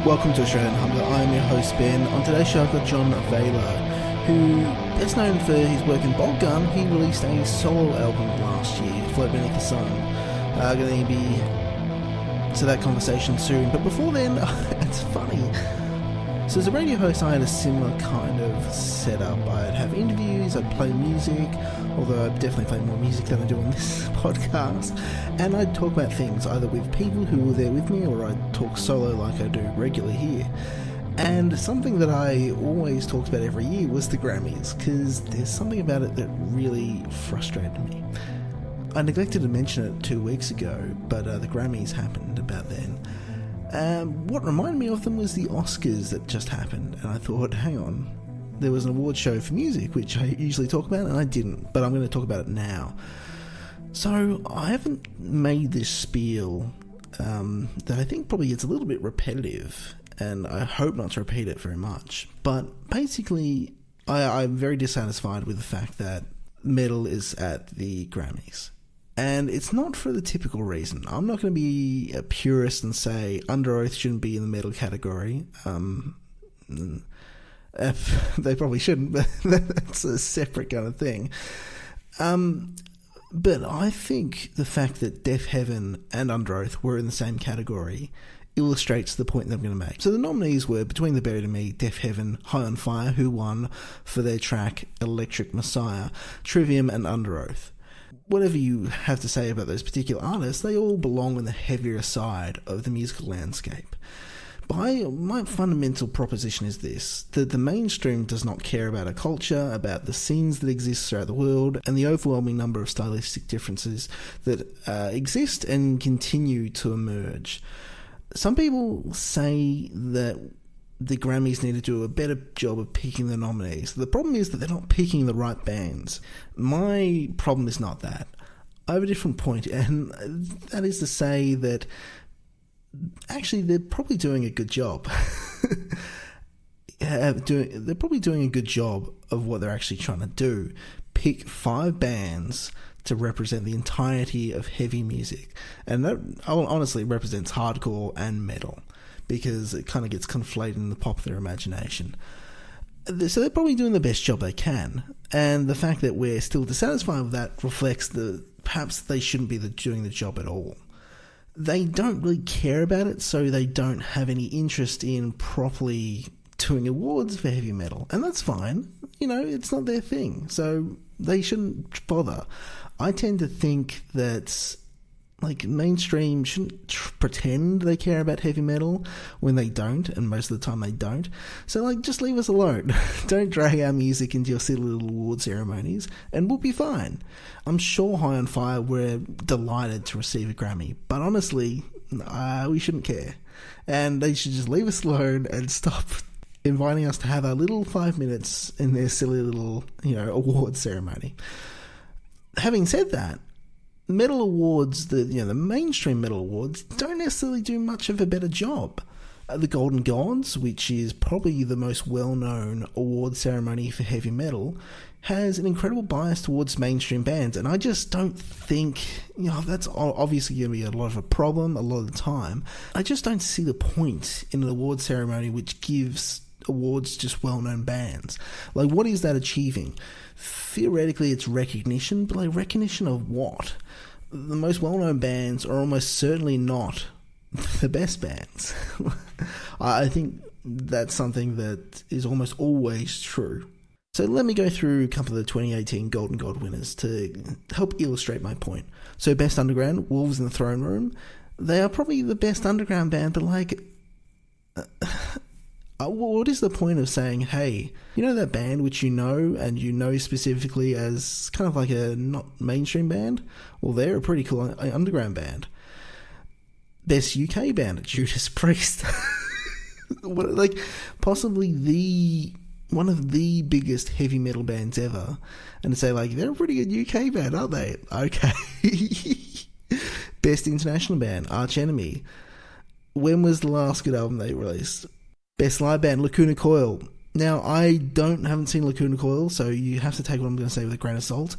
Welcome to Australian Humbler. I'm your host Ben. On today's show I've got Jon Vayla, who, best known for his work in Bolt Gun, he released a solo album last year, Float Beneath the Sun. Going to be to that conversation soon, but before then, it's funny. So as a radio host I had a similar kind of setup. I'd have interviews, I'd play music, although I definitely play more music than I do on this podcast, and I'd talk about things either with people who were there with me, or I'd talk solo like I do regularly here. And something that I always talked about every year was the Grammys, because there's something about it that really frustrated me. I neglected to mention it 2 weeks ago, but the Grammys happened about then. What reminded me of them was the Oscars that just happened, and I thought, hang on, there was an award show for music, which I usually talk about, and I didn't, but I'm going to talk about it now. So, I haven't made this spiel that I think probably gets a little bit repetitive, and I hope not to repeat it very much, but basically, I'm very dissatisfied with the fact that metal is at the Grammys. And it's not for the typical reason. I'm not going to be a purist and say Under Oath shouldn't be in the metal category. They probably shouldn't, but that's a separate kind of thing. But I think the fact that Deaf Heaven and Under Oath were in the same category illustrates the point that I'm going to make. So the nominees were Between the Buried and Me, Deaf Heaven, High on Fire, who won for their track Electric Messiah, Trivium and Under Oath. Whatever you have to say about those particular artists, they all belong on the heavier side of the musical landscape. My fundamental proposition is this, that the mainstream does not care about a culture, about the scenes that exist throughout the world, and the overwhelming number of stylistic differences that exist and continue to emerge. Some people say that the Grammys need to do a better job of picking the nominees. The problem is that they're not picking the right bands. My problem is not that. I have a different point, and that is to say that actually they're probably doing a good job. They're probably doing a good job of what they're actually trying to do. Pick 5 bands to represent the entirety of heavy music. And that honestly represents hardcore and metal, because it kind of gets conflated in the popular imagination. So they're probably doing the best job they can, and the fact that we're still dissatisfied with that reflects that perhaps they shouldn't be doing the job at all. They don't really care about it, so they don't have any interest in properly doing awards for heavy metal, and that's fine. You know, it's not their thing, so they shouldn't bother. I tend to think that mainstream shouldn't pretend they care about heavy metal when they don't, and most of the time they don't. So, just leave us alone. Don't drag our music into your silly little award ceremonies, and we'll be fine. I'm sure High on Fire were delighted to receive a Grammy, but honestly, we shouldn't care. And they should just leave us alone and stop inviting us to have our little 5 minutes in their silly little, award ceremony. Having said that, metal awards, the mainstream metal awards, don't necessarily do much of a better job. The Golden Gods, which is probably the most well-known award ceremony for heavy metal, has an incredible bias towards mainstream bands, and I just don't think, that's obviously going to be a lot of a problem a lot of the time. I just don't see the point in an award ceremony which gives awards just well-known bands. What is that achieving? Theoretically, it's recognition, but recognition of what? The most well-known bands are almost certainly not the best bands. I think that's something that is almost always true. So let me go through a couple of the 2018 Golden God winners to help illustrate my point. So Best Underground, Wolves in the Throne Room. They are probably the best underground band, but What is the point of saying, hey, you know that band which you know and you know specifically as kind of like a not mainstream band? Well, they're a pretty cool underground band. Best UK band, Judas Priest. Like, possibly one of the biggest heavy metal bands ever. And to say, like, they're a pretty good UK band, aren't they? Okay. Best international band, Arch Enemy. When was the last good album they released? Best live band, Lacuna Coil. Now, I haven't seen Lacuna Coil, so you have to take what I'm going to say with a grain of salt.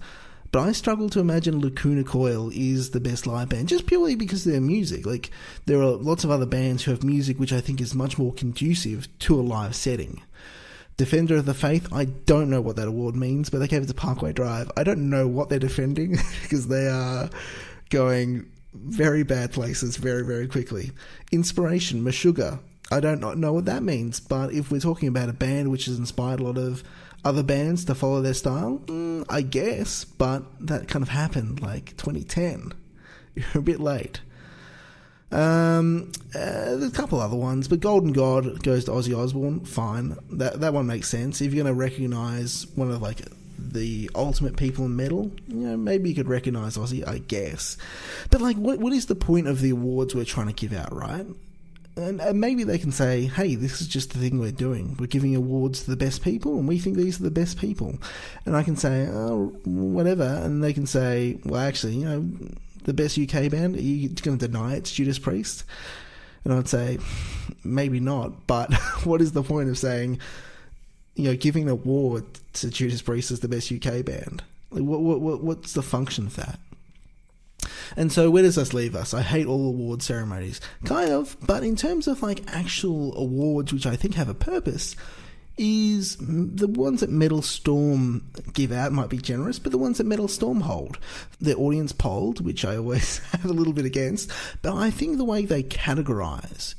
But I struggle to imagine Lacuna Coil is the best live band, just purely because of their music. Like, there are lots of other bands who have music which I think is much more conducive to a live setting. Defender of the Faith, I don't know what that award means, but they gave it to Parkway Drive. I don't know what they're defending, because they are going very bad places very, very quickly. Inspiration, Meshuggah. I don't know what that means, but if we're talking about a band which has inspired a lot of other bands to follow their style, I guess, but that kind of happened like 2010. You're a bit late. There's a couple other ones, but Golden God goes to Ozzy Osbourne. Fine, that one makes sense. If you're going to recognise one of like the ultimate people in metal, maybe you could recognise Ozzy, I guess. But like, what is the point of the awards we're trying to give out, right? And maybe they can say, hey, this is just the thing we're doing. We're giving awards to the best people, and we think these are the best people. And I can say, oh, whatever. And they can say, well, actually, the best UK band, are you going to deny it's Judas Priest? And I'd say, maybe not. But what is the point of saying, giving an award to Judas Priest as the best UK band? Like, what's the function of that? And so where does this leave us? I hate all award ceremonies. Kind of, but in terms of like actual awards which I think have a purpose, is the ones that Metal Storm give out might be generous, but the ones that Metal Storm hold. They're audience polled, which I always have a little bit against, but I think the way they categorise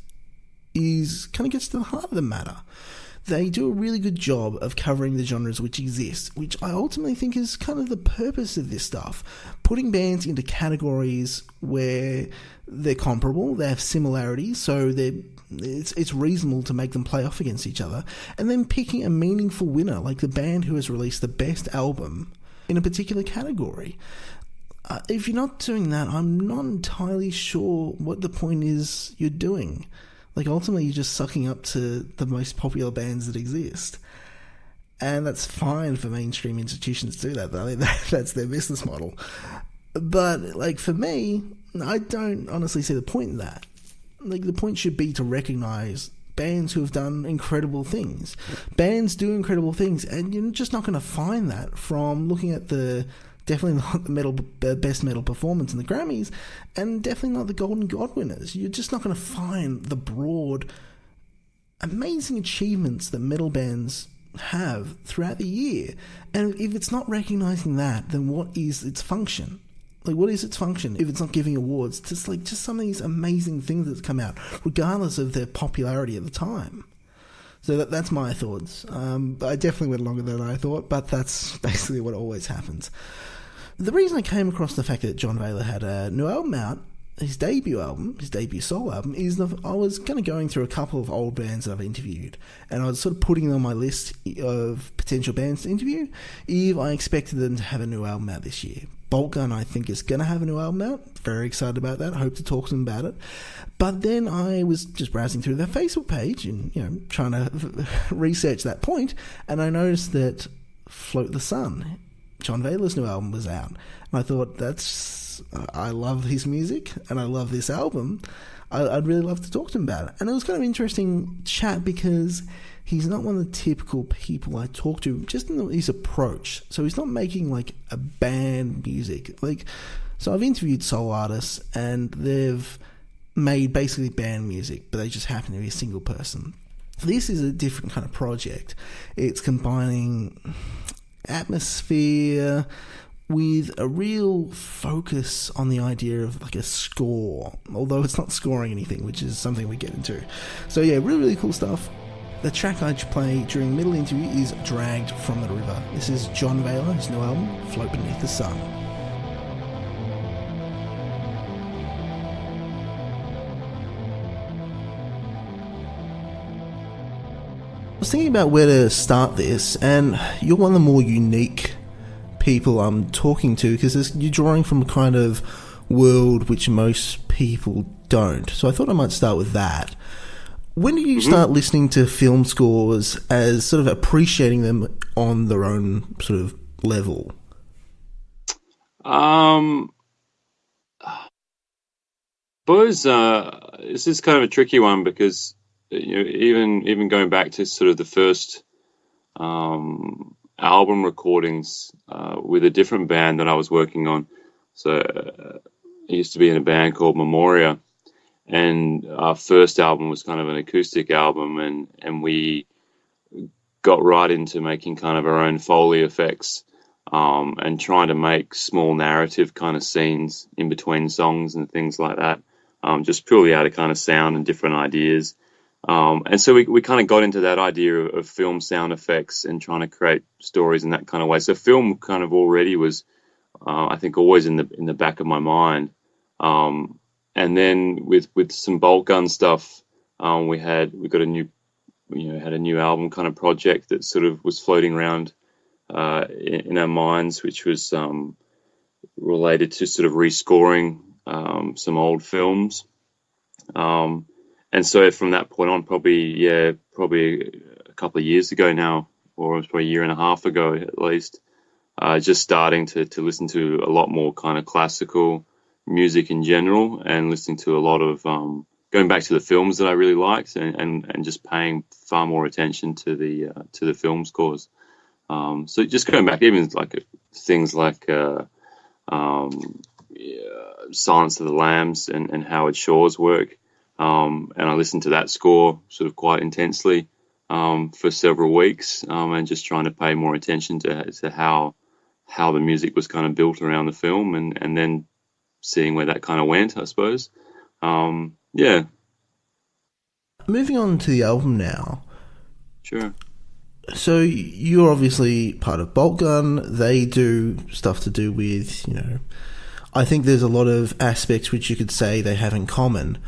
is kind of gets to the heart of the matter. They do a really good job of covering the genres which exist, which I ultimately think is kind of the purpose of this stuff. Putting bands into categories where they're comparable, they have similarities, so it's reasonable to make them play off against each other, and then picking a meaningful winner, like the band who has released the best album in a particular category. If you're not doing that, I'm not entirely sure what the point is you're doing. Like, ultimately, you're just sucking up to the most popular bands that exist. And that's fine for mainstream institutions to do that. I mean, that's their business model. But, like, for me, I don't honestly see the point in that. Like, the point should be to recognise bands who have done incredible things. Bands do incredible things, and you're just not going to find that from looking at definitely not the best metal performance in the Grammys, and definitely not the Golden God winners. You're just not going to find the broad, amazing achievements that metal bands have throughout the year. And if it's not recognising that, then what is its function? Like, what is its function if it's not giving awards? Just some of these amazing things that come out, regardless of their popularity at the time. So that's my thoughts. I definitely went longer than I thought, but that's basically what always happens. The reason I came across the fact that Jon Vayla had a new album out, his debut solo album, is I was kind of going through a couple of old bands that I've interviewed, and I was sort of putting them on my list of potential bands to interview if I expected them to have a new album out this year. Bolt Gun, I think, is going to have a new album out. Very excited about that. I hope to talk to them about it. But then I was just browsing through their Facebook page and, trying to research that point, and I noticed that Float the Sun, Jon Vayla's new album, was out. And I thought, I love his music and I love this album. I'd really love to talk to him about it. And it was kind of interesting chat because he's not one of the typical people I talk to, just in his approach. So he's not making like a band music. So I've interviewed soul artists and they've made basically band music, but they just happen to be a single person. This is a different kind of project. It's combining atmosphere with a real focus on the idea of like a score, although it's not scoring anything, which is something we get into. So yeah, really, really cool stuff. The track I play during the middle interview is Dragged from the River. This is Jon Vayla, his new album, Float Beneath the Sun. was thinking about where to start this, and you're one of the more unique people I'm talking to because you're drawing from a kind of world which most people don't. So I thought I might start with that. When did you start listening to film scores as sort of appreciating them on their own sort of level? Suppose this is kind of a tricky one because even going back to sort of the first album recordings with a different band that I was working on. So I used to be in a band called Memoria, and our first album was kind of an acoustic album, and we got right into making kind of our own Foley effects and trying to make small narrative kind of scenes in between songs and things like that, just purely out of kind of sound and different ideas. And so we kind of got into that idea of film sound effects and trying to create stories in that kind of way. So film kind of already was, I think, always in the back of my mind. And then with some bolt gun stuff, we got a new album kind of project that sort of was floating around in our minds, which was related to sort of rescoring some old films. And so from that point on, probably a couple of years ago now, or it was probably a year and a half ago at least, just starting to listen to a lot more kind of classical music in general, and listening to a lot of going back to the films that I really liked, and just paying far more attention to the film scores. So just going back, even like things like Silence of the Lambs and Howard Shore's work. And I listened to that score sort of quite intensely for several weeks, and just trying to pay more attention to how the music was kind of built around the film, and then seeing where that kind of went, I suppose. Yeah. Moving on to the album now. Sure. So you're obviously part of Bolt Gun. They do stuff to do with, I think there's a lot of aspects which you could say they have in common.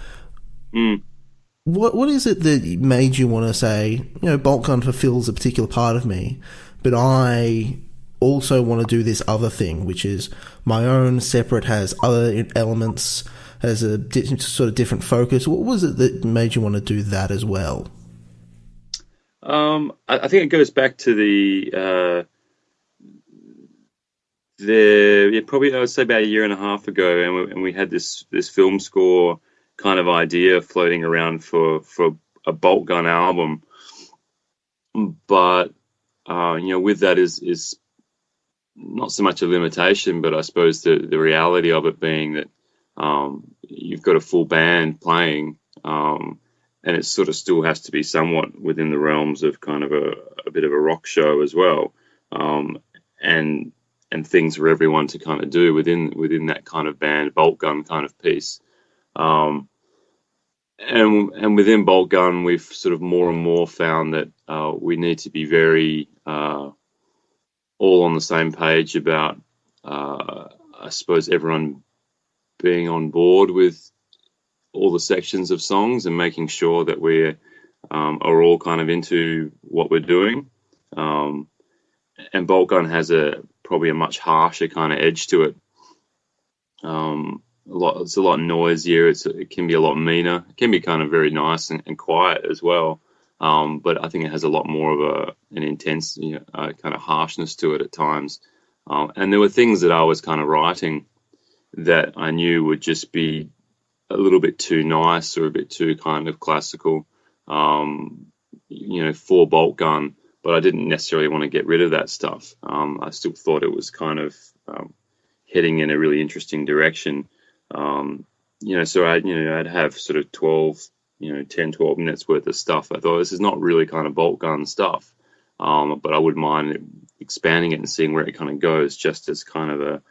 What is it that made you want to say, Bolt Gun fulfills a particular part of me, but I also want to do this other thing, which is my own separate, has other elements, has a sort of different focus. What was it that made you want to do that as well? I think it goes back to probably I would say about a year and a half ago, and we had this film score kind of idea floating around for a Bolt Gun album, but with that is not so much a limitation, but I suppose the reality of it being that you've got a full band playing, and it sort of still has to be somewhat within the realms of kind of a bit of a rock show as well, and things for everyone to kind of do within that kind of band Bolt Gun kind of piece. And within Bolt Gun, we've sort of more and more found that we need to be very all on the same page about, I suppose, everyone being on board with all the sections of songs and making sure that we are all kind of into what we're doing. And Bolt Gun has probably a much harsher kind of edge to it. It's a lot noisier. It can be a lot meaner. It can be kind of very nice and quiet as well. But I think it has a lot more of an intense, kind of harshness to it at times. And there were things that I was kind of writing that I knew would just be a little bit too nice or a bit too kind of classical, for Bolt Gun. But I didn't necessarily want to get rid of that stuff. I still thought it was kind of heading in a really interesting direction. So I'd have sort of 10, 12 minutes worth of stuff. I thought this is not really kind of Bolt Gun stuff, but I wouldn't mind expanding it and seeing where it kind of goes, just as kind of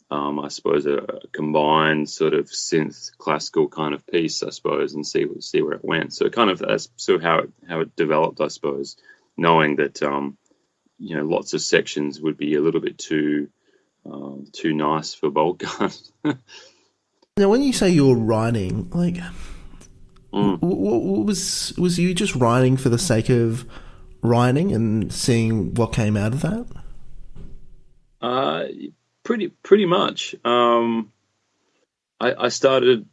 I suppose a combined sort of synth classical kind of piece, I suppose, and see where it went. So kind of that's sort of how it developed, I suppose, knowing that lots of sections would be a little bit too nice for Bolt Gun. Now, when you say you're writing, what was you just writing for the sake of writing and seeing what came out of that? Pretty much. I started,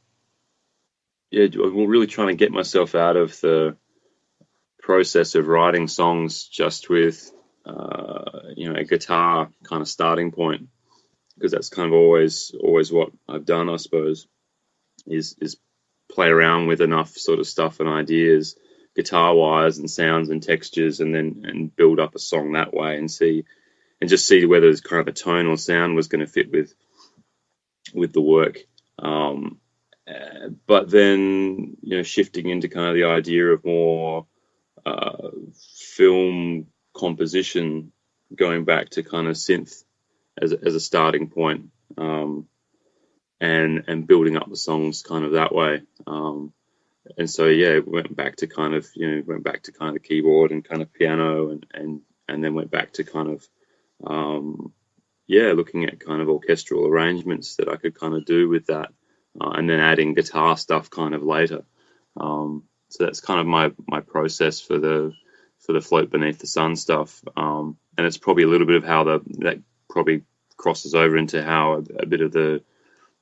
really trying to get myself out of the process of writing songs just with, a guitar kind of starting point, because that's kind of always what I've done, I suppose, is play around with enough sort of stuff and ideas, guitar wise and sounds and textures, and build up a song that way and just see whether it's kind of a tone or sound was going to fit with the work. But then, shifting into kind of the idea of more film composition, going back to kind of synth as a starting point, and building up the songs kind of that way. And so, went back to kind of the keyboard and kind of piano, and then went back to kind of, looking at kind of orchestral arrangements that I could kind of do with that, and then adding guitar stuff kind of later. So that's kind of my process for the Float Beneath the Sun stuff. And it's probably a little bit of how that probably crosses over into how a bit of the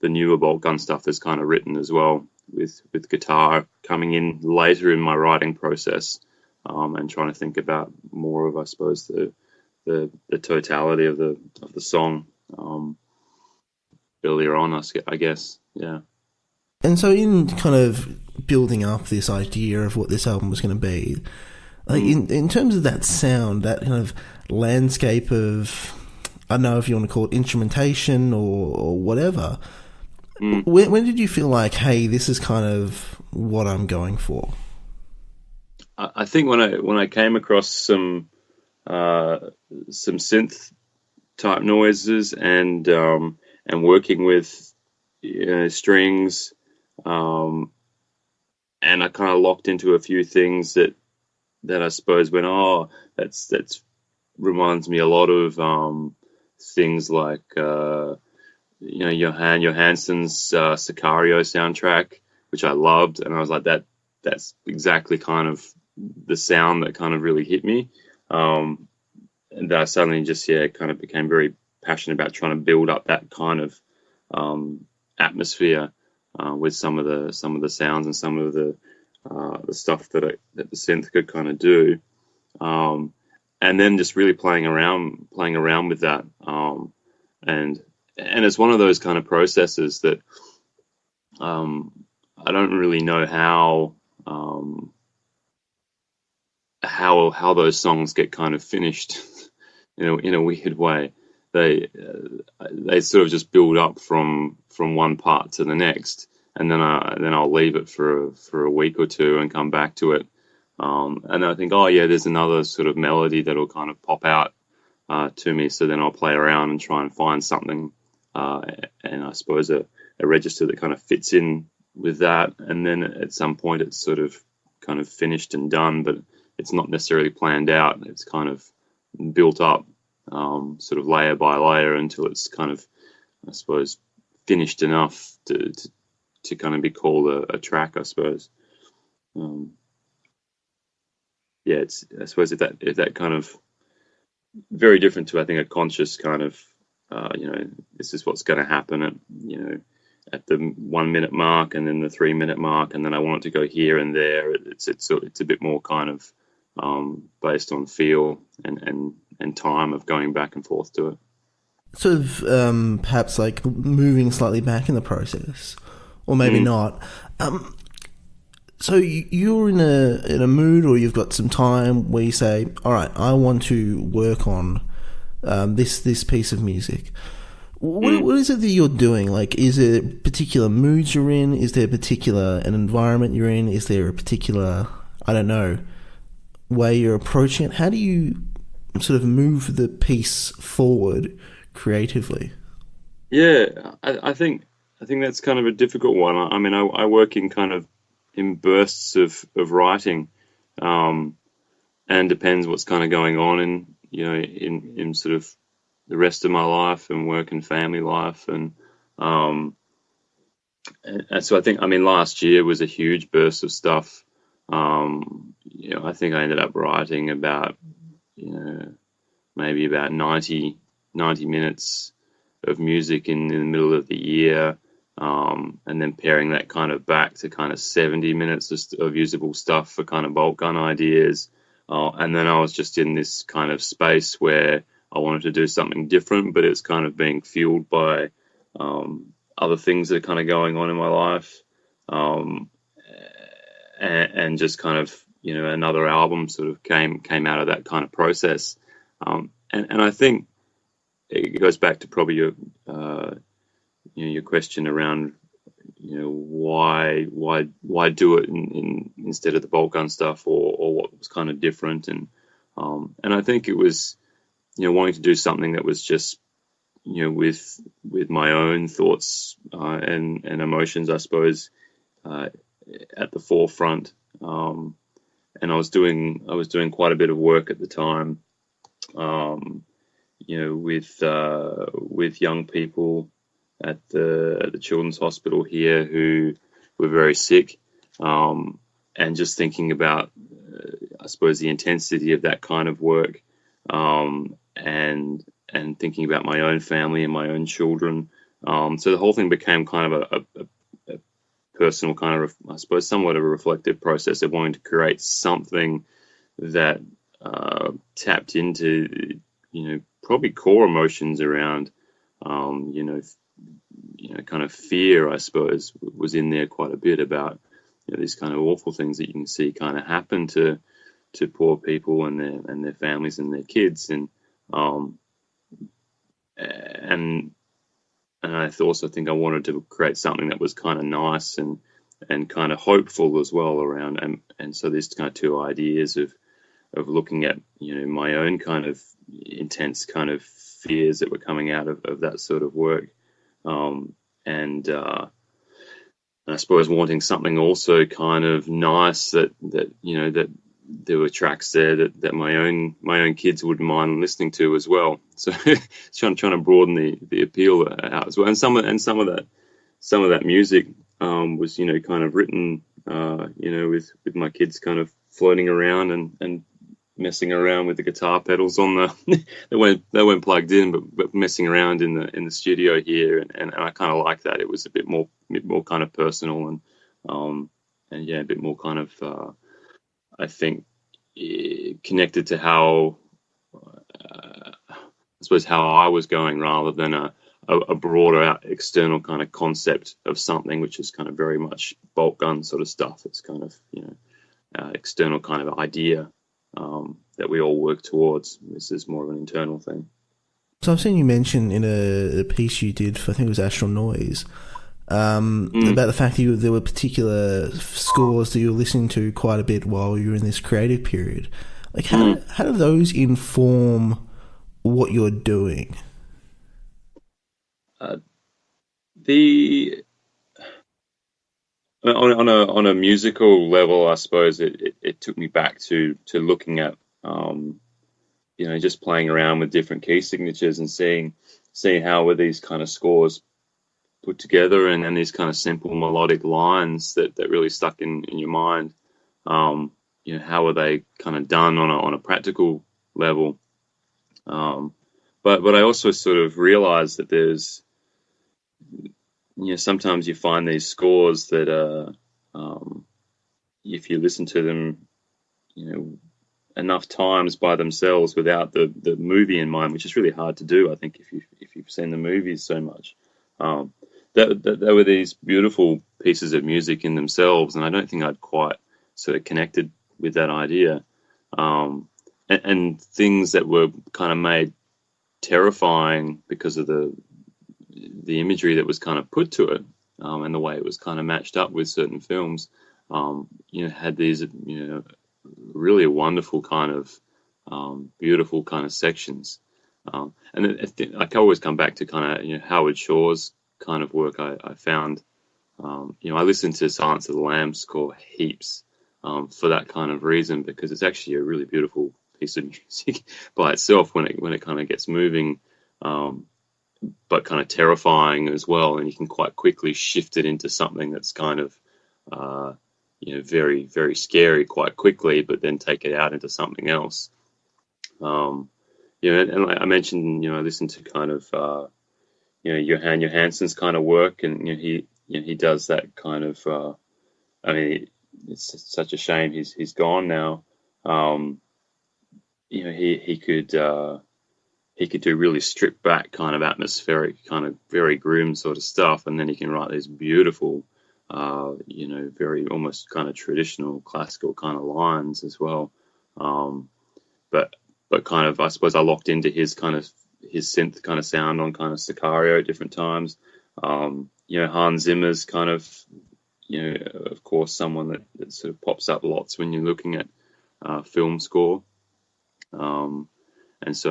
newer Bolt Gun stuff is kind of written as well, with guitar coming in later in my writing process, and trying to think about more of, I suppose, the totality of the song earlier on, I guess. Yeah. And so in kind of building up this idea of what this album was going to be, like in terms of that sound, that kind of landscape of, I don't know if you want to call it instrumentation or whatever, when did you feel like, hey, this is kind of what I'm going for? I think when I came across some synth type noises and working with strings, and I kind of locked into a few things that I suppose went, that's reminds me a lot of things like Johan Johansson's Sicario soundtrack, which I loved, and I was like, that's exactly kind of the sound that kind of really hit me. And that I suddenly just kind of became very passionate about trying to build up that kind of atmosphere with some of the sounds and some of the stuff that the synth could kind of do, and then just really playing around with that, and it's one of those kind of processes that I don't really know how those songs get kind of finished in a weird way. They sort of just build up from one part to the next, and then I'll leave it for a week or two and come back to it, and I think, there's another sort of melody that'll kind of pop out to me. So then I'll play around and try and find something, and I suppose a register that kind of fits in with that, and then at some point it's sort of kind of finished and done, but it's not necessarily planned out. It's kind of built up, sort of layer by layer, until it's kind of, I suppose, finished enough to kind of be called a track, I suppose. It's, I suppose, if that kind of very different to, I think, a conscious kind of, this is what's going to happen at the 1 minute mark, and then the 3 minute mark, and then I want it to go here and there. It's a bit more kind of based on feel and time of going back and forth to it. Sort of perhaps like moving slightly back in the process, or maybe not. So you're in a mood, or you've got some time where you say, all right, I want to work on this piece of music. What is it that you're doing? Like, is it particular moods you're in? Is there an environment you're in? Is there a particular, I don't know, way you're approaching it? How do you sort of move the piece forward creatively? Yeah, I think that's kind of a difficult one. I mean, I work in kind of in bursts of writing, and depends what's kind of going on in sort of the rest of my life and work and family life, and so I think, last year was a huge burst of stuff. I think I ended up writing about maybe about 90 minutes of music in the middle of the year, and then paring that kind of back to kind of 70 minutes of usable stuff for kind of bolt gun ideas. And then I was just in this kind of space where I wanted to do something different, but it's kind of being fueled by other things that are kind of going on in my life. And just kind of, another album sort of came out of that kind of process. And I think it goes back to probably your question around, why do it instead of the bolt gun stuff, or what was kind of different. And I think it was, wanting to do something that was just, with my own thoughts and emotions, I suppose, at the forefront. And I was doing quite a bit of work at the time, with young people at the children's hospital here who were very sick, and just thinking about, I suppose, the intensity of that kind of work, and thinking about my own family and my own children. So the whole thing became kind of a personal kind of, I suppose, somewhat of a reflective process of wanting to create something that tapped into, probably core emotions around, kind of fear, I suppose, was in there quite a bit about, these kind of awful things that you can see kind of happen to poor people and their families and their kids. And I also think I wanted to create something that was kind of nice and kind of hopeful as well around. And so there's kind of two ideas of looking at, my own kind of intense kind of fears that were coming out of that sort of work. And I suppose wanting something also kind of nice that there were tracks there that my own kids wouldn't mind listening to as well. So trying to broaden the appeal out as well. And some of that music was kind of written with my kids kind of floating around and messing around with the guitar pedals on the they weren't plugged in, but messing around in the studio here, and I kind of like that. It was a bit more kind of personal and a bit more kind of I think connected to how I suppose how I was going, rather than a broader external kind of concept of something which is kind of very much bolt gun sort of stuff. It's kind of external kind of idea that we all work towards. This is more of an internal thing. So I've seen you mention in a piece you did for, I think it was Astral Noise, about the fact that there were particular scores that you were listening to quite a bit while you were in this creative period. Like, how do those inform what you're doing? On a musical level, I suppose it took me back to looking at just playing around with different key signatures and seeing how were these kind of scores put together, and these kind of simple melodic lines that really stuck in your mind. How are they kind of done on a practical level? But I also sort of realized that there's sometimes you find these scores that if you listen to them enough times by themselves without the movie in mind, which is really hard to do, I think, if you've seen the movies so much, that were these beautiful pieces of music in themselves, and I don't think I'd quite sort of connected with that idea, and things that were kind of made terrifying because of the imagery that was kind of put to it, and the way it was kind of matched up with certain films, had these really wonderful kind of beautiful kind of sections, and I can always come back to kind of Howard Shore's kind of work. I found I listened to Silence of the Lambs score heaps for that kind of reason, because it's actually a really beautiful piece of music by itself when it kind of gets moving, but kind of terrifying as well, and you can quite quickly shift it into something that's kind of very, very scary quite quickly, but then take it out into something else. And like I mentioned, I listened to kind of Johansson's kind of work, and he does that kind of. I mean, it's such a shame he's gone now. He could do really stripped back kind of atmospheric, kind of very grim sort of stuff, and then he can write these beautiful, very almost kind of traditional classical kind of lines as well. But kind of, I suppose I locked into his synth kind of sound on kind of Sicario at different times. Hans Zimmer's kind of, of course, someone that sort of pops up lots when you're looking at film score. His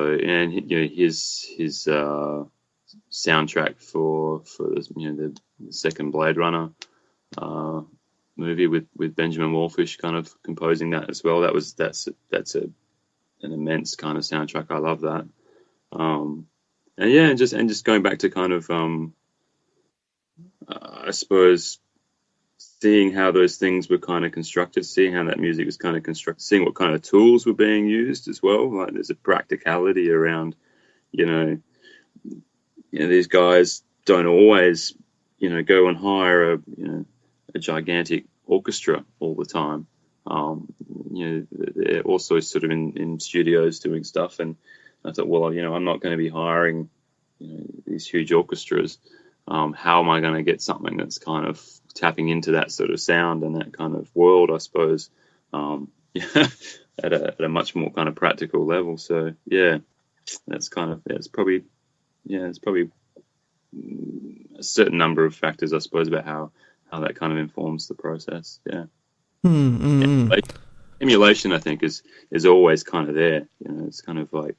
soundtrack for this, the second Blade Runner movie with Benjamin Wallfish kind of composing that as well. That's an immense kind of soundtrack. I love that. And just going back to kind of I suppose seeing how those things were kind of constructed, seeing how that music was kind of constructed, seeing what kind of tools were being used as well. Like there's a practicality around, these guys don't always, go and hire a gigantic orchestra all the time. They're also sort of in studios doing stuff. And I thought, well, I'm not going to be hiring, these huge orchestras. How am I going to get something that's kind of tapping into that sort of sound and that kind of world, I suppose, at a much more kind of practical level. So yeah, that's kind of, it's probably a certain number of factors, I suppose, about how that kind of informs the process. Yeah. Emulation, I think, is always kind of there. It's kind of like,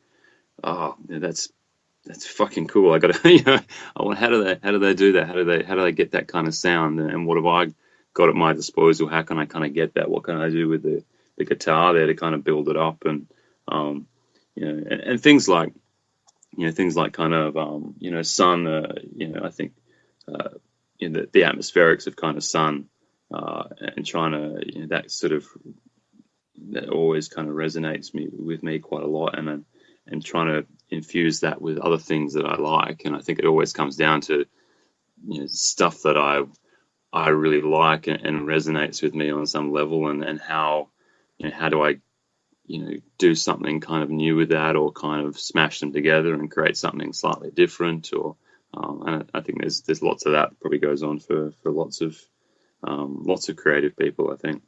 that's fucking cool. I got to, how do they do that? How do they get that kind of sound? And what have I got at my disposal? How can I kind of get that? What can I do with the guitar there to kind of build it up? And and things like kind of Sun. I think the atmospherics of kind of Sun and trying to that sort of that always kind of resonates with me quite a lot, and trying to infuse that with other things that I like. And I think it always comes down to, stuff that I really like and resonates with me on some level, and how, how do I, do something kind of new with that, or kind of smash them together and create something slightly different, or, and I think there's lots of that probably goes on for lots of creative people, I think.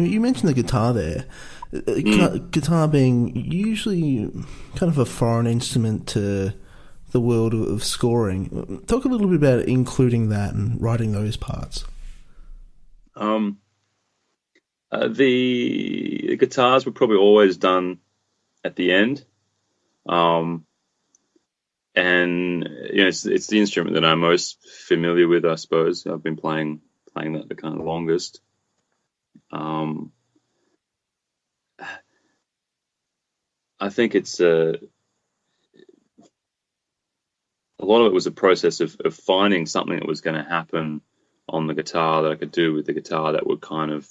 You mentioned the guitar there. Guitar being usually kind of a foreign instrument to the world of scoring. Talk a little bit about including that and writing those parts. The guitars were probably always done at the end. And it's the instrument that I'm most familiar with, I suppose. I've been playing that the kind of longest. I think it's a lot of it was a process of finding something that was going to happen on the guitar that I could do with the guitar that would kind of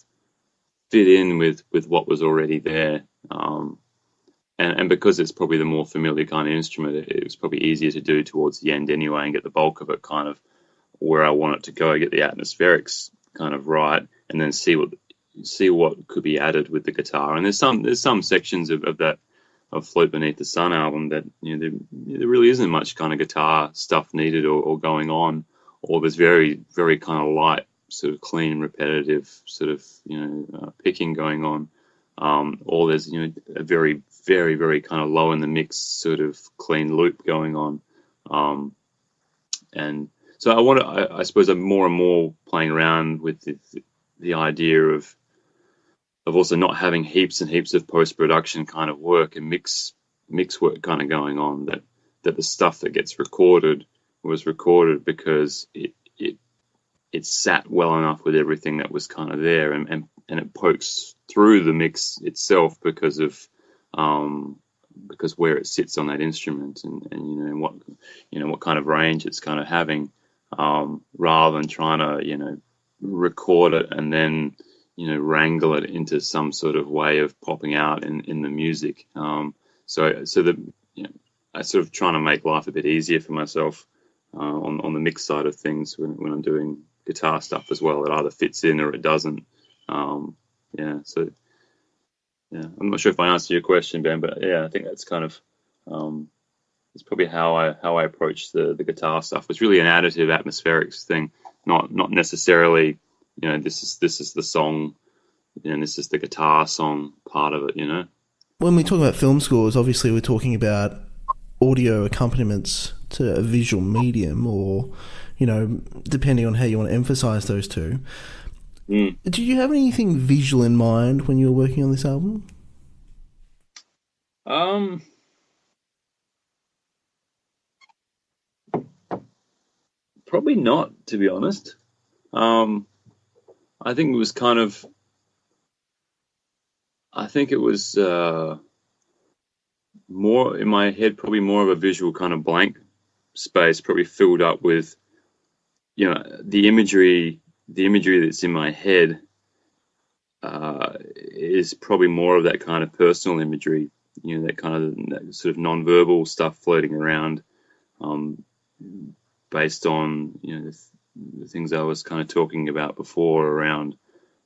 fit in with what was already there. And because it's probably the more familiar kind of instrument, it was probably easier to do towards the end anyway and get the bulk of it kind of where I want it to go, get the atmospherics kind of right, and then see what could be added with the guitar. And there's some sections of that of Float Beneath the Sun album that there really isn't much kind of guitar stuff needed or going on, or there's very, very kind of light, sort of clean, repetitive sort of picking going on. Or there's a very, very, very kind of low in the mix sort of clean loop going on. And so I suppose I'm more and more playing around with the idea of also not having heaps and heaps of post-production kind of work and mix work kind of going on, that the stuff that gets recorded was recorded because it sat well enough with everything that was kind of there, and it pokes through the mix itself because where it sits on that instrument and what kind of range it's kind of having, rather than trying to record it and then wrangle it into some sort of way of popping out in the music. So that I sort of trying to make life a bit easier for myself on the mix side of things when I'm doing guitar stuff as well. It either fits in or it doesn't. I'm not sure if I answered your question, Ben, but I think that's kind of it's probably how I approach the guitar stuff. It's really an additive atmospherics thing, not necessarily this is the song, this is the guitar song part of it. When we talk about film scores, obviously we're talking about audio accompaniments to a visual medium, or depending on how you want to emphasize those two. Did you have anything visual in mind when you were working on this album? Probably not, to be honest. I think it was more in my head, probably more of a visual kind of blank space, probably filled up with, the imagery that's in my head is probably more of that kind of personal imagery, that sort of non-verbal stuff floating around, based on, the things I was kind of talking about before around,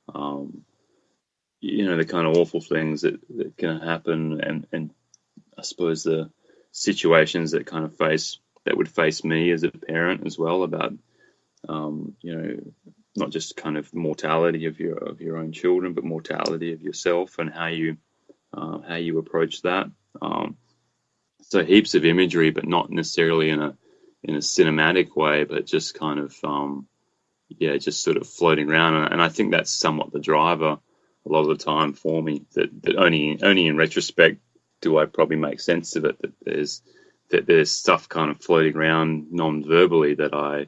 the kind of awful things that can happen, and I suppose the situations that would face me as a parent as well, about, not just kind of mortality of your own children, but mortality of yourself and how you approach that. So heaps of imagery, but not necessarily in a cinematic way, but just kind of just sort of floating around. And I think that's somewhat the driver a lot of the time for me. That only in retrospect do I probably make sense of it. That there's stuff kind of floating around non-verbally that I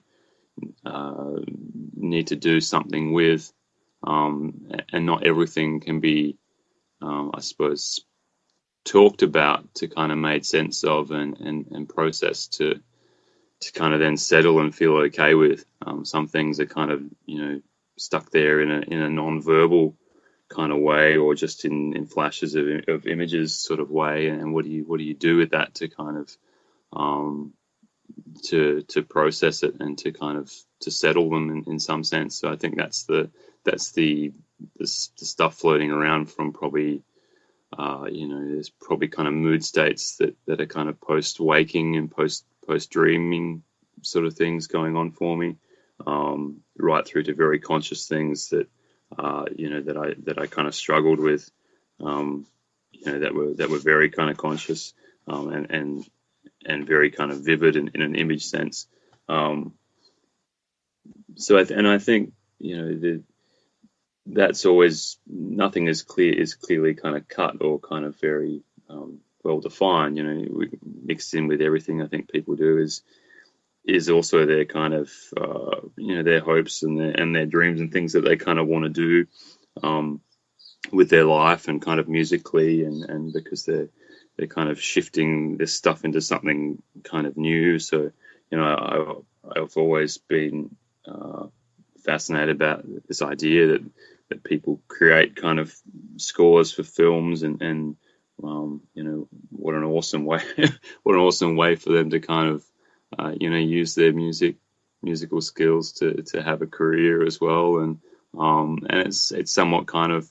need to do something with, and not everything can be, I suppose, talked about to kind of made sense of and processed to kind of then settle and feel okay with. Some things are kind of stuck there in a non-verbal kind of way, or just in flashes of images sort of way. And what do you do with that to kind of to process it and to kind of to settle them in some sense. So I think that's the stuff floating around from probably there's probably kind of mood states that are kind of post waking and post dreaming sort of things going on for me, right through to very conscious things that that I kind of struggled with, that were very kind of conscious, and very kind of vivid in an image sense. I think that's always, nothing is clearly kind of cut or kind of very well defined. Mixed in with everything I think people do is also their kind of their hopes and their dreams and things that they kind of want to do with their life and kind of musically, and because they're kind of shifting this stuff into something kind of new. So I've always been fascinated about this idea that people create kind of scores for films, and what an awesome way for them to kind of use their musical skills to have a career as well. And it's somewhat kind of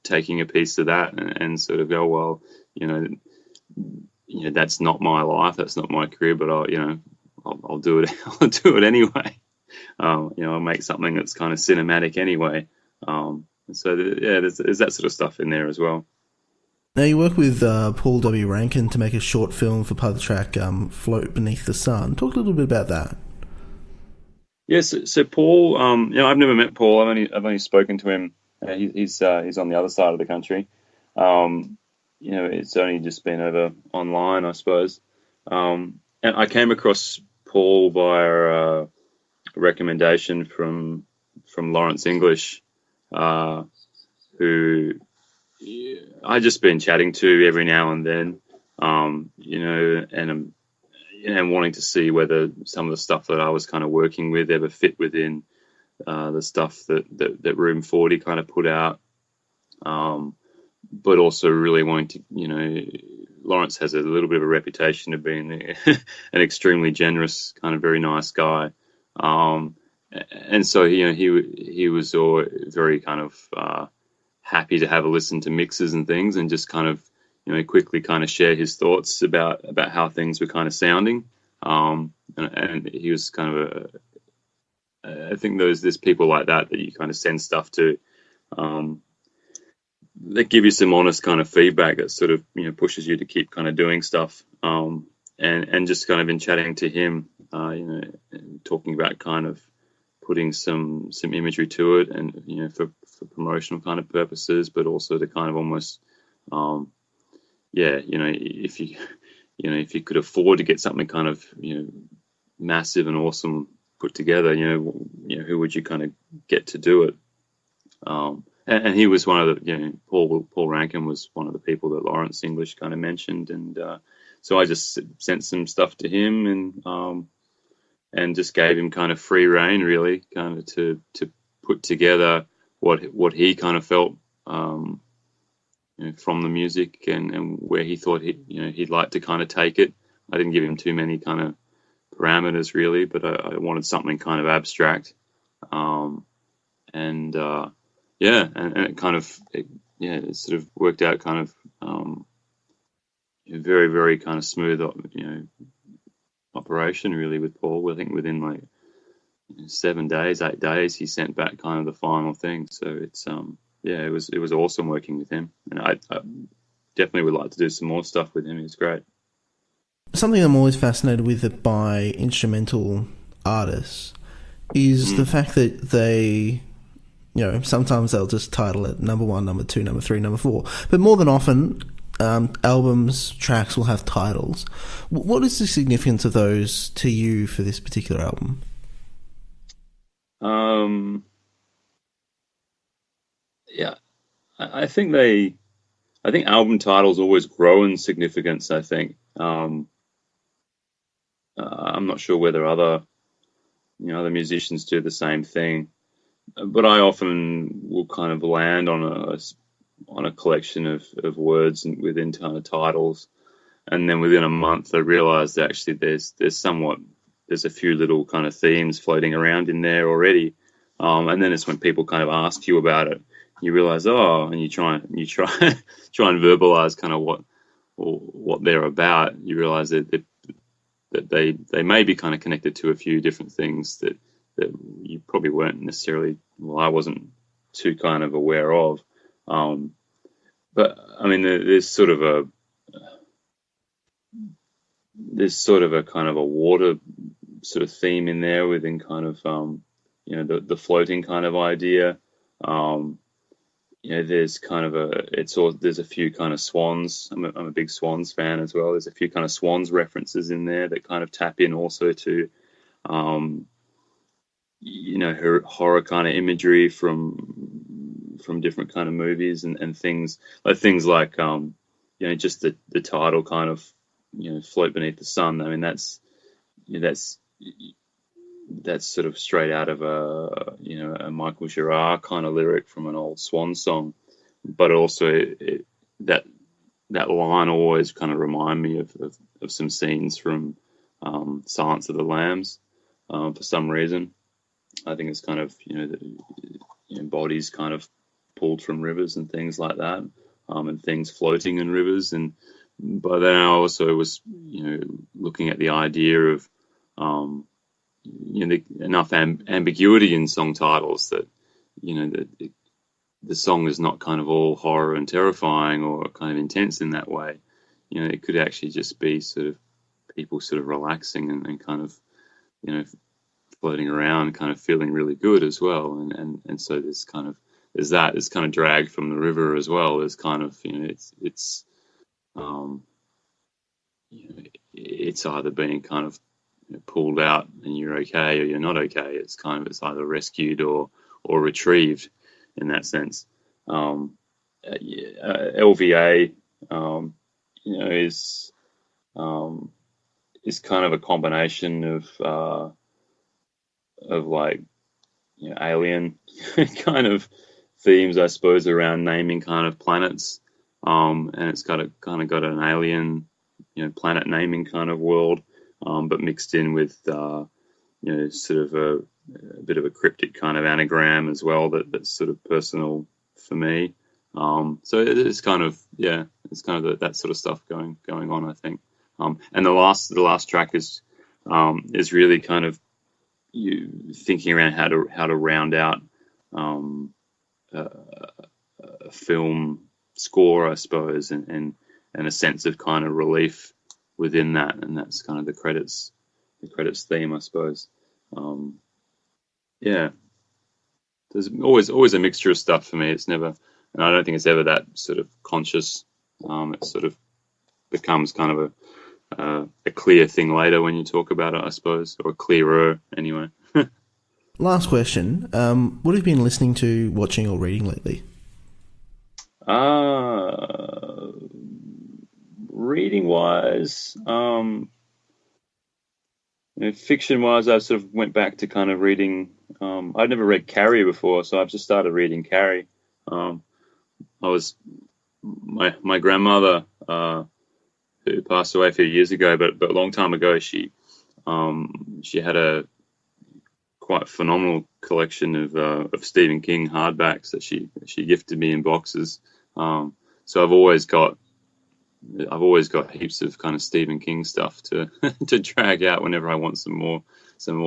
taking a piece of that and sort of go, well, that's not my life, that's not my career, but I'll do it. I'll do it anyway. I'll make something that's kind of cinematic anyway. There's that sort of stuff in there as well. Now, you work with Paul W. Rankin to make a short film for part of the track "Float Beneath the Sun." Talk a little bit about that. Yes, so Paul, I've never met Paul. I've only spoken to him. He's on the other side of the country. It's only just been over online, I suppose. And I came across Paul via a recommendation from Lawrence English, who I just been chatting to every now and then, and wanting to see whether some of the stuff that I was kind of working with ever fit within the stuff that Room 40 kind of put out, but also really wanting to, Lawrence has a little bit of a reputation of being an extremely generous, kind of very nice guy, and so he was all very kind of happy to have a listen to mixes and things, and just kind of quickly kind of share his thoughts about how things were kind of sounding. And he was kind of I think there's people like that you kind of send stuff to, that give you some honest kind of feedback that sort of pushes you to keep kind of doing stuff. And just kind of in chatting to him, talking about kind of putting some imagery to it, and for promotional kind of purposes, but also to kind of almost if you could afford to get something kind of massive and awesome put together, who would you kind of get to do it? And he was one of the Paul Rankin was one of the people that Lawrence English kind of mentioned, and so I just sent some stuff to him, and just gave him kind of free rein, really, kind of to put together what he kind of felt from the music, and where he thought he'd like to kind of take it. I didn't give him too many kind of parameters, really, but I wanted something kind of abstract, and it kind of it sort of worked out kind of very, very kind of smooth operation, really, with Paul. I think within like 7 days, 8 days, he sent back kind of the final thing. So it's it was awesome working with him, and I definitely would like to do some more stuff with him. He's great. Something I'm always fascinated with by instrumental artists is the fact that they, sometimes they'll just title it number 1, number 2, number 3, number 4, but more than often, albums, tracks will have titles. What is the significance of those to you for this particular album? I think album titles always grow in significance. I think I'm not sure whether other musicians do the same thing, but I often will kind of land on a collection of words and within kind of titles, and then within a month I realised that actually there's a few little kind of themes floating around in there already, and then it's when people kind of ask you about it, you realise, and you try and verbalise kind of what they're about. You realise that they may be kind of connected to a few different things that you probably weren't necessarily. Well, I wasn't too kind of aware of. But I mean, there's sort of a kind of a water sort of theme in there within kind of the floating kind of idea. There's kind of there's a few kind of swans. I'm a big Swans fan as well. There's a few kind of Swans references in there that kind of tap in also to her horror kind of imagery from different kind of movies and things like just the title kind of Float Beneath the Sun. I mean that's sort of straight out of a Michael Girard kind of lyric from an old Swan song, but also that line always kind of remind me of some scenes from Silence of the Lambs for some reason. I think it's kind of bodies kind of pulled from rivers and things like that, and things floating in rivers. And by then I also was looking at the idea of enough ambiguity in song titles that the song is not kind of all horror and terrifying or kind of intense in that way. It could actually just be sort of people sort of relaxing and kind of floating around, kind of feeling really good as well. And so there's kind of drag from the river as well. There's kind of it's either being kind of pulled out and you're okay or you're not okay. It's either rescued or retrieved in that sense. LVA is kind of a combination of like alien kind of themes, I suppose, around naming kind of planets, and it's got an alien planet naming kind of world, but mixed in with sort of a bit of a cryptic kind of anagram as well that's sort of personal for me. So it's kind of that sort of stuff going on, I think. And the last track is really kind of you thinking around how to round out a film score, I suppose, and a sense of kind of relief within that, and that's kind of the credits theme, I suppose. There's always a mixture of stuff for me. It's never, and I don't think it's ever that sort of conscious. It sort of becomes kind of a clear thing later when you talk about it, I suppose, or clearer anyway. Last question. What have you been listening to, watching, or reading lately? Reading wise, fiction wise, I sort of went back to kind of reading. I'd never read Carrie before, so I've just started reading Carrie. My grandmother, who passed away a few years ago, but a long time ago, she had a quite phenomenal collection of Stephen King hardbacks that she gifted me in boxes. So I've always got heaps of kind of Stephen King stuff to to drag out whenever I want some more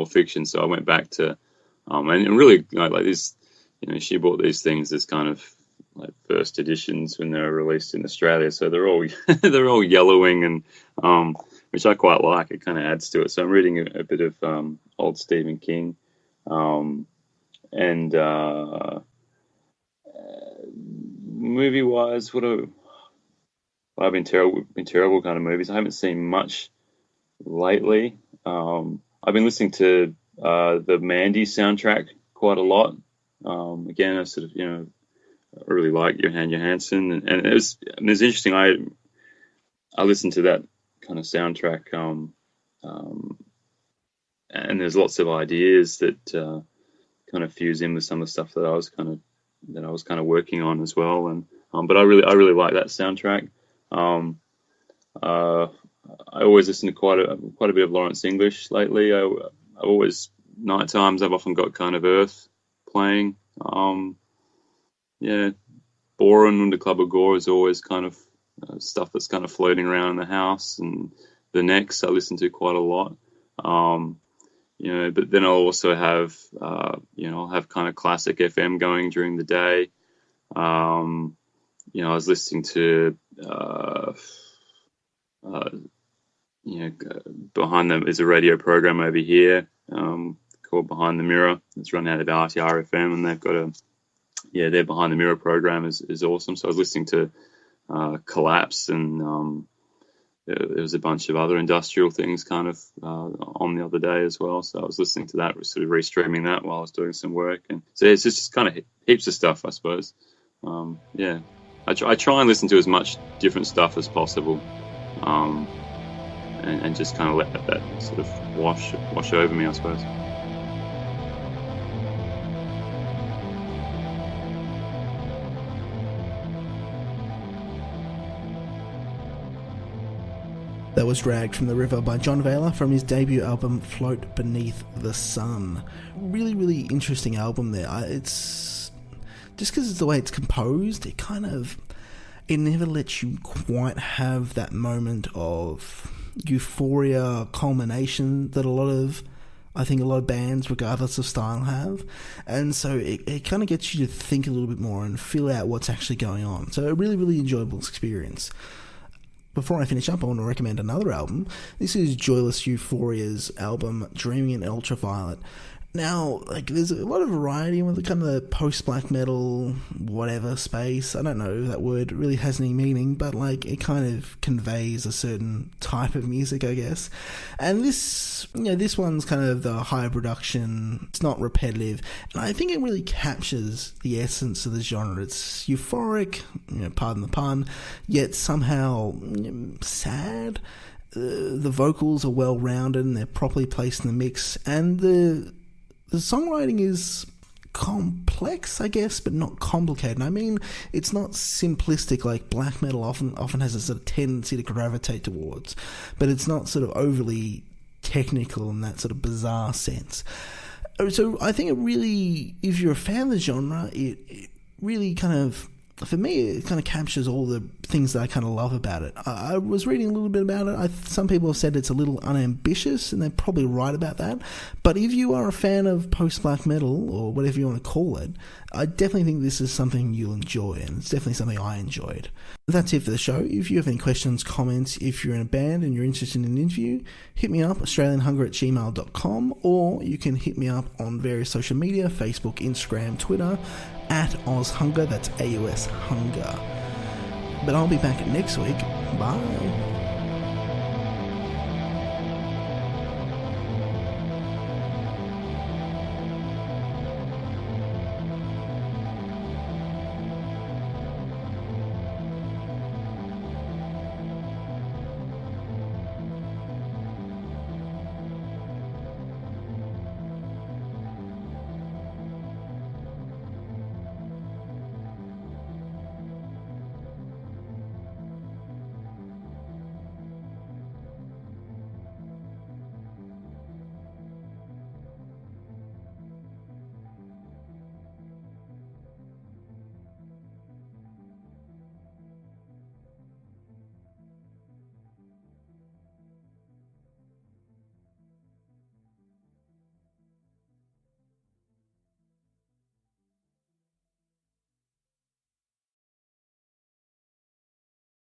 fiction. So I went back to and really like this, she bought these things as kind of like first editions when they were released in Australia. So they're all yellowing and which I quite like. It kind of adds to it. So I'm reading a bit of old Stephen King, and movie wise, I've been terrible kind of movies. I haven't seen much lately. I've been listening to the Mandy soundtrack quite a lot. Again, I sort of I really like Johan Johansson, and it's interesting. I listened to that kind of soundtrack, and there's lots of ideas that kind of fuse in with some of the stuff that I was kind of working on as well. And but I really like that soundtrack. I always listen to quite a bit of Lawrence English lately. I always night times I've often got kind of Earth playing. Boren and the Club of Gore is always kind of stuff that's kind of floating around in the house, and the Next I listen to quite a lot. but then I'll also have, I'll have kind of classic FM going during the day. I was listening to, behind them is a radio program over here called Behind the Mirror. It's run out of RTR FM, and they've got their Behind the Mirror program is awesome. So I was listening to Collapse, and there was a bunch of other industrial things kind of on the other day as well. So I was listening to that, sort of restreaming that while I was doing some work. And so it's just kind of heaps of stuff, I suppose. I try and listen to as much different stuff as possible, and just kind of let that sort of wash over me, I suppose. That was Dragged from the River by Jon Vayla from his debut album Float Beneath the Sun. Really, really interesting album there. It's just because it's the way it's composed, it never lets you quite have that moment of euphoria culmination that a lot of bands, regardless of style, have. And so it kind of gets you to think a little bit more and feel out what's actually going on. So a really, really enjoyable experience. Before I finish up, I want to recommend another album. This is Joyless Euphoria's album, Dreaming in Ultraviolet. Now, there's a lot of variety with the kind of the post-black metal, whatever space. I don't know if that word really has any meaning, but it kind of conveys a certain type of music, I guess. And this one's kind of the higher production. It's not repetitive, and I think it really captures the essence of the genre. It's euphoric, pardon the pun, yet somehow sad. The vocals are well-rounded and they're properly placed in the mix, and the songwriting is complex, I guess, but not complicated. I mean, it's not simplistic like black metal often has a sort of tendency to gravitate towards, but it's not sort of overly technical in that sort of bizarre sense. So I think it really, if you're a fan of the genre, it really kind of, for me, it kind of captures all the things that I kind of love about it. I was reading a little bit about it. Some people have said it's a little unambitious, and they're probably right about that. But if you are a fan of post-black metal, or whatever you want to call it, I definitely think this is something you'll enjoy, and it's definitely something I enjoyed. That's it for the show. If you have any questions, comments, if you're in a band and you're interested in an interview, hit me up, australianhunger@gmail.com, or you can hit me up on various social media, Facebook, Instagram, Twitter, @AusHunger, that's AUS Hunger. But I'll be back next week. Bye.